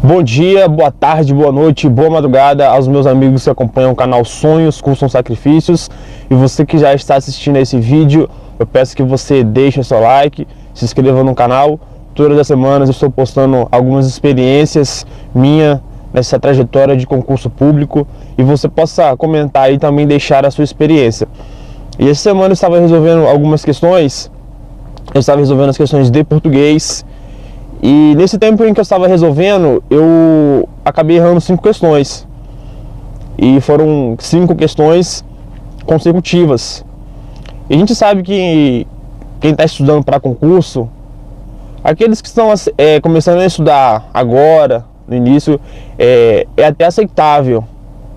Bom dia, boa tarde, boa noite, boa madrugada aos meus amigos que acompanham o canal Sonhos Custom Sacrifícios. E você que já está assistindo a esse vídeo, eu peço que você deixe o seu like, se inscreva no canal. Todas as semanas eu estou postando algumas experiências minhas nessa trajetória de concurso público e você possa comentar e também deixar a sua experiência. E essa semana eu estava resolvendo algumas questões, as questões de português. E nesse tempo em que eu estava resolvendo, eu acabei errando 5 questões. E foram 5 questões consecutivas. E a gente sabe que quem está estudando para concurso, aqueles que estão começando a estudar agora, no início, é até aceitável.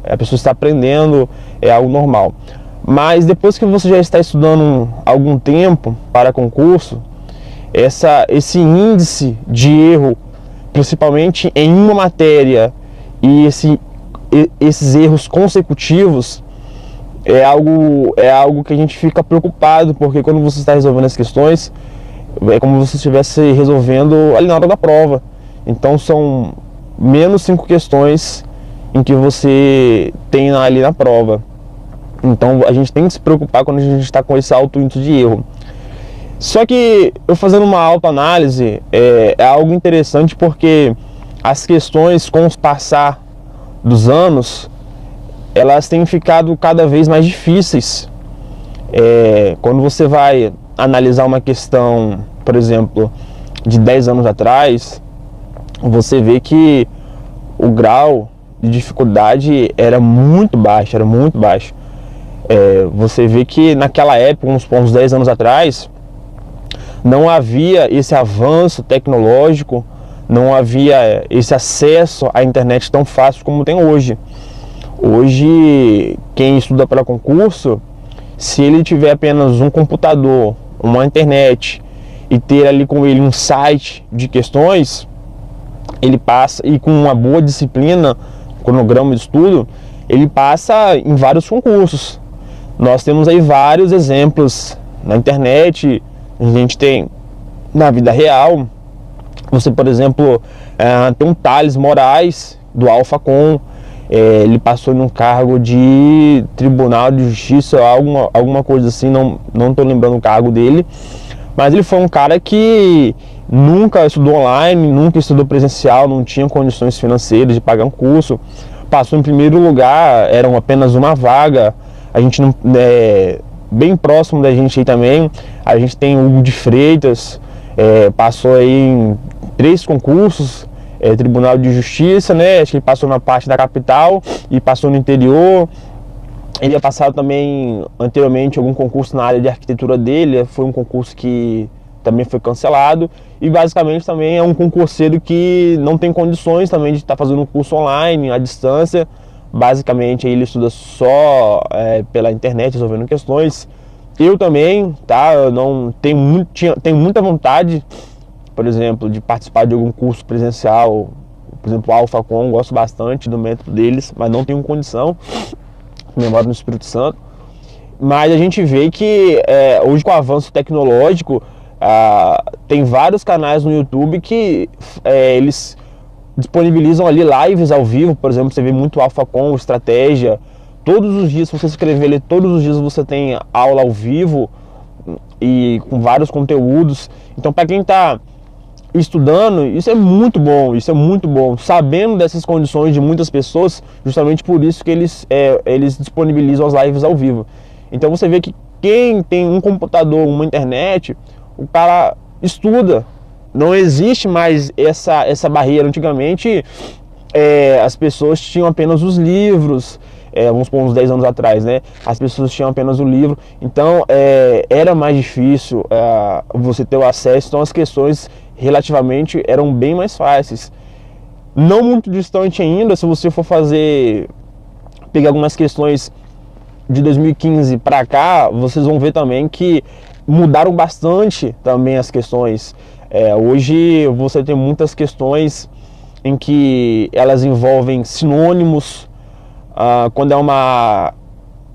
A pessoa está aprendendo, é algo normal. Mas depois que você já está estudando algum tempo para concurso, esse índice de erro, principalmente em uma matéria, e esses erros consecutivos, é algo que a gente fica preocupado, porque quando você está resolvendo as questões, é como se você estivesse resolvendo ali na hora da prova. Então são menos 5 questões em que você tem ali na prova. Então a gente tem que se preocupar quando a gente está com esse alto índice de erro. Só que eu fazendo uma autoanálise é algo interessante, porque as questões, com o passar dos anos, elas têm ficado cada vez mais difíceis. Quando você vai analisar uma questão, por exemplo, de 10 anos atrás, você vê que o grau de dificuldade era muito baixo, Você vê que naquela época, uns 10 anos atrás, não havia esse avanço tecnológico, não havia esse acesso à internet tão fácil como tem hoje. Hoje, quem estuda para concurso, se ele tiver apenas um computador, uma internet e ter ali com ele um site de questões, ele passa, e com uma boa disciplina, cronograma de estudo, ele passa em vários concursos. Nós temos aí vários exemplos na internet. A gente tem na vida real. Você, por exemplo, tem um Thales Moraes do Alphacom. Ele passou em um cargo de Tribunal de Justiça, alguma coisa assim, não estou lembrando o cargo dele. Mas ele foi um cara que nunca estudou online, nunca estudou presencial, não tinha condições financeiras de pagar um curso. Passou em primeiro lugar, era apenas uma vaga. A gente não... bem próximo da gente aí também, a gente tem o Hugo de Freitas, passou aí em 3 concursos, Tribunal de Justiça, né? Acho que ele passou na parte da capital e passou no interior. Ele ia passar também anteriormente algum concurso na área de arquitetura dele, foi um concurso que também foi cancelado, e basicamente também é um concurseiro que não tem condições também de estar fazendo um curso online, à distância. Basicamente ele estuda só pela internet, resolvendo questões. Eu também, tá? Eu não tenho muita vontade, por exemplo, de participar de algum curso presencial. Por exemplo, o Alphacom, gosto bastante do método deles, mas não tenho condição. Eu moro no Espírito Santo. Mas a gente vê que hoje, com o avanço tecnológico, tem vários canais no YouTube que eles disponibilizam ali lives ao vivo. Por exemplo, você vê muito Alphacom, Estratégia. Todos os dias, se você escrever ali, todos os dias você tem aula ao vivo e com vários conteúdos. Então, para quem está estudando, isso é muito bom, sabendo dessas condições de muitas pessoas, justamente por isso que eles disponibilizam as lives ao vivo. Então você vê que quem tem um computador, uma internet, o cara estuda. Não existe mais essa barreira. Antigamente, as pessoas tinham apenas os livros, vamos por uns 10 anos atrás, né? As pessoas tinham apenas o livro, então era mais difícil você ter o acesso. Então as questões relativamente eram bem mais fáceis. Não muito distante ainda, se você for pegar algumas questões de 2015 para cá, vocês vão ver também que mudaram bastante também as questões. Hoje você tem muitas questões em que elas envolvem sinônimos. Quando é uma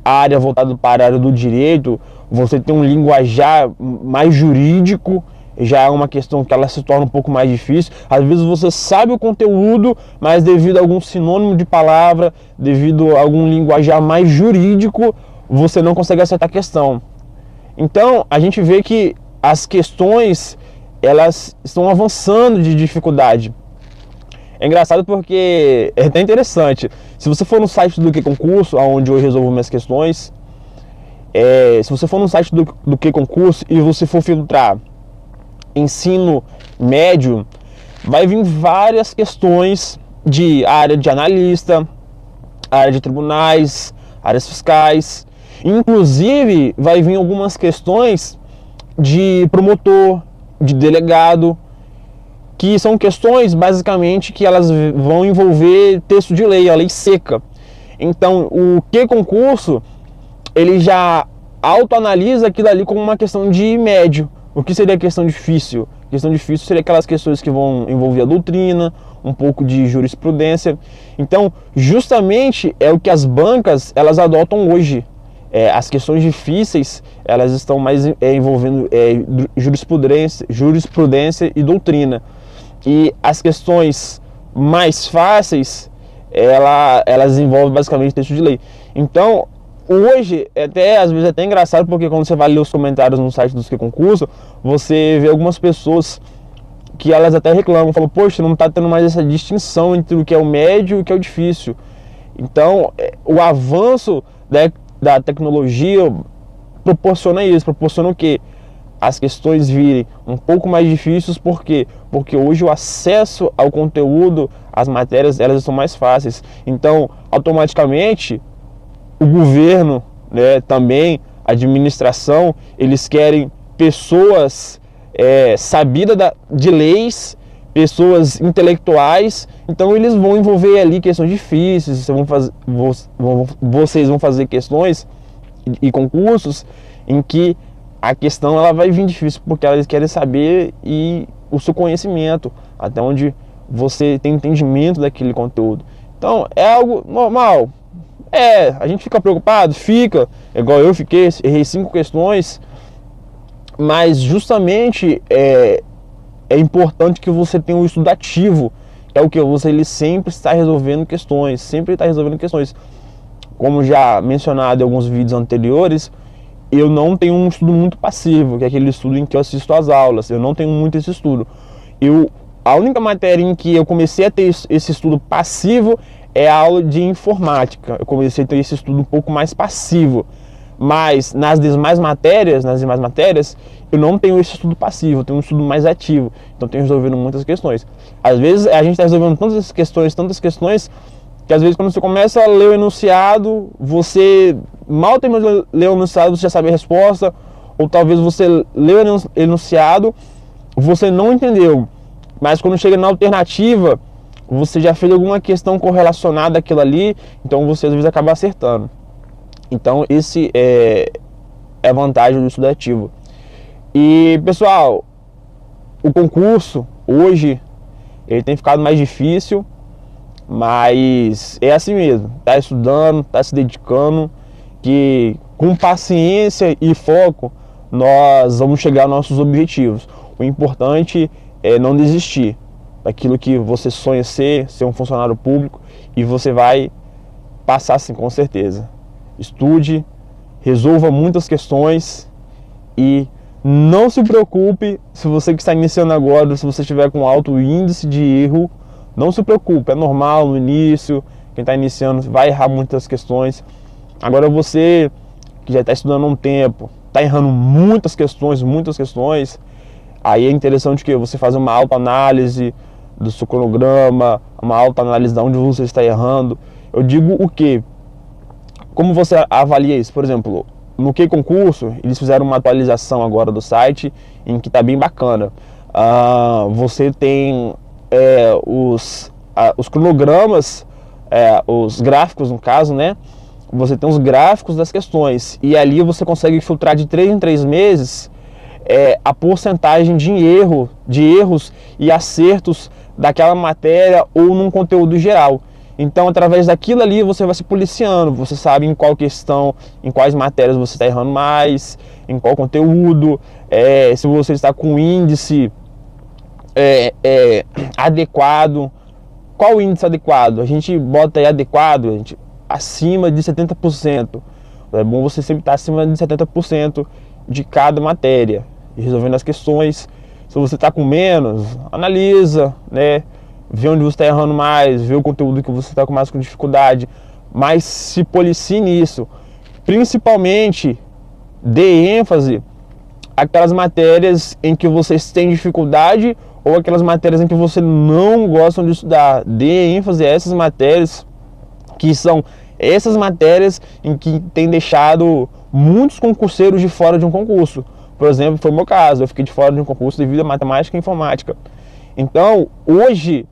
área voltada para a área do direito, você tem um linguajar mais jurídico, já é uma questão que ela se torna um pouco mais difícil. Às vezes você sabe o conteúdo, mas devido a algum sinônimo de palavra, devido a algum linguajar mais jurídico, você não consegue acertar a questão. Então, a gente vê que as questões, elas estão avançando de dificuldade. É engraçado porque é até interessante. Se você for no site do QConcurso, onde eu resolvo minhas questões, se você for no site do QConcurso e você for filtrar ensino médio, vai vir várias questões de área de analista, área de tribunais, áreas fiscais. Inclusive, vai vir algumas questões de promotor, de delegado, que são questões, basicamente, que elas vão envolver texto de lei, a lei seca. Então, o QConcurso, ele já autoanalisa aquilo ali como uma questão de médio. O que seria questão difícil? Questão difícil seria aquelas questões que vão envolver a doutrina, um pouco de jurisprudência. Então, justamente é o que as bancas elas adotam hoje. As questões difíceis, elas estão mais envolvendo jurisprudência e doutrina. E as questões mais fáceis, elas envolvem basicamente texto de lei. Então, hoje, às vezes é até engraçado, porque quando você vai ler os comentários no site dos QConcurso, você vê algumas pessoas que elas até reclamam, falam, poxa, não está tendo mais essa distinção entre o que é o médio e o que é o difícil. Então, o avanço da tecnologia proporciona isso, proporciona o quê? As questões virem um pouco mais difíceis, por quê? Porque hoje o acesso ao conteúdo, as matérias, elas são mais fáceis. Então, automaticamente, o governo, né, também, a administração, eles querem pessoas sabidas de leis, pessoas intelectuais. Então eles vão envolver ali questões difíceis, vocês vão fazer questões e concursos em que a questão ela vai vir difícil, porque elas querem saber e o seu conhecimento, até onde você tem entendimento daquele conteúdo. Então é algo normal. A gente fica preocupado? Fica, igual eu fiquei, errei 5 questões, mas justamente é importante que você tenha um estudo ativo. É o que ele sempre está resolvendo questões, Como já mencionado em alguns vídeos anteriores, eu não tenho um estudo muito passivo, que é aquele estudo em que eu assisto às aulas. Eu não tenho muito esse estudo. A única matéria em que eu comecei a ter esse estudo passivo é a aula de informática. Eu comecei a ter esse estudo um pouco mais passivo. Mas nas demais matérias, eu não tenho esse estudo passivo, eu tenho um estudo mais ativo. Então, tenho resolvendo muitas questões. Às vezes, a gente está resolvendo tantas questões, que às vezes, quando você começa a ler o enunciado, você mal terminou de ler o enunciado, você já sabe a resposta. Ou talvez você leu o enunciado, você não entendeu. Mas quando chega na alternativa, você já fez alguma questão correlacionada àquilo ali, então você às vezes acaba acertando. Então, esse é a vantagem do estudo ativo. E, pessoal, o concurso, hoje, ele tem ficado mais difícil, mas é assim mesmo. Tá estudando, tá se dedicando, que com paciência e foco, nós vamos chegar aos nossos objetivos. O importante é não desistir daquilo que você sonha ser um funcionário público, e você vai passar sim, com certeza. Estude, resolva muitas questões e não se preocupe se você que está iniciando agora, se você estiver com alto índice de erro, não se preocupe, é normal no início, quem está iniciando vai errar muitas questões. Agora você que já está estudando há um tempo, está errando muitas questões, aí é interessante que você faça uma autoanálise do seu cronograma, uma autoanálise de onde você está errando. Eu digo o quê? Como você avalia isso? Por exemplo, no QConcurso, eles fizeram uma atualização agora do site, em que está bem bacana. Você tem os cronogramas, os gráficos no caso, né? Você tem os gráficos das questões, e ali você consegue filtrar de 3 em 3 meses a porcentagem de erros e acertos daquela matéria ou num conteúdo geral. Então, através daquilo ali, você vai se policiando, você sabe em qual questão, em quais matérias você está errando mais, em qual conteúdo, se você está com índice adequado. Qual o índice adequado? A gente bota aí adequado, acima de 70%. É bom você sempre estar acima de 70% de cada matéria, e resolvendo as questões. Se você está com menos, analisa, né? Vê onde você está errando mais, vê o conteúdo que você está com mais dificuldade, mas se policie nisso. Principalmente, dê ênfase àquelas matérias em que vocês têm dificuldade ou aquelas matérias em que você não gostam de estudar. Dê ênfase a essas matérias, que são essas matérias em que tem deixado muitos concurseiros de fora de um concurso. Por exemplo, foi o meu caso, eu fiquei de fora de um concurso devido a matemática e informática. Então, hoje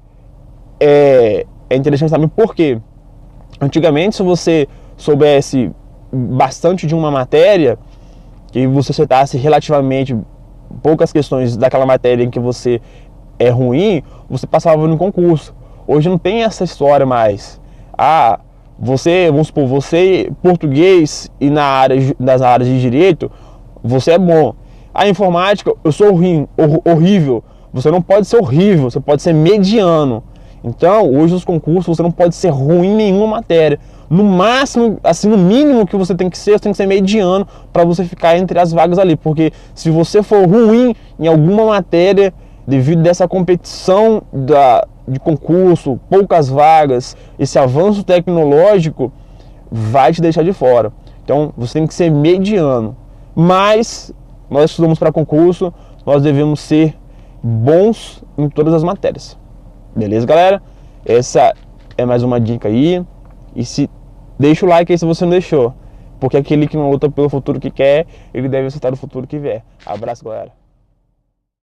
é interessante saber por quê. Antigamente, se você soubesse bastante de uma matéria, que você acertasse relativamente poucas questões daquela matéria em que você é ruim, você passava no concurso. Hoje não tem essa história mais. Vamos supor, você português e nas áreas de direito, você é bom. A informática, eu sou ruim, horrível. Você não pode ser horrível, você pode ser mediano. Então, hoje nos concursos você não pode ser ruim em nenhuma matéria. No máximo, assim, no mínimo que você tem que ser mediano para você ficar entre as vagas ali. Porque se você for ruim em alguma matéria, devido a essa competição de concurso, poucas vagas, esse avanço tecnológico, vai te deixar de fora. Então, você tem que ser mediano. Mas, nós estudamos para concurso, nós devemos ser bons em todas as matérias. Beleza, galera? Essa é mais uma dica aí. E deixa o like aí se você não deixou. Porque aquele que não luta pelo futuro que quer, ele deve acertar o futuro que vier. Abraço, galera.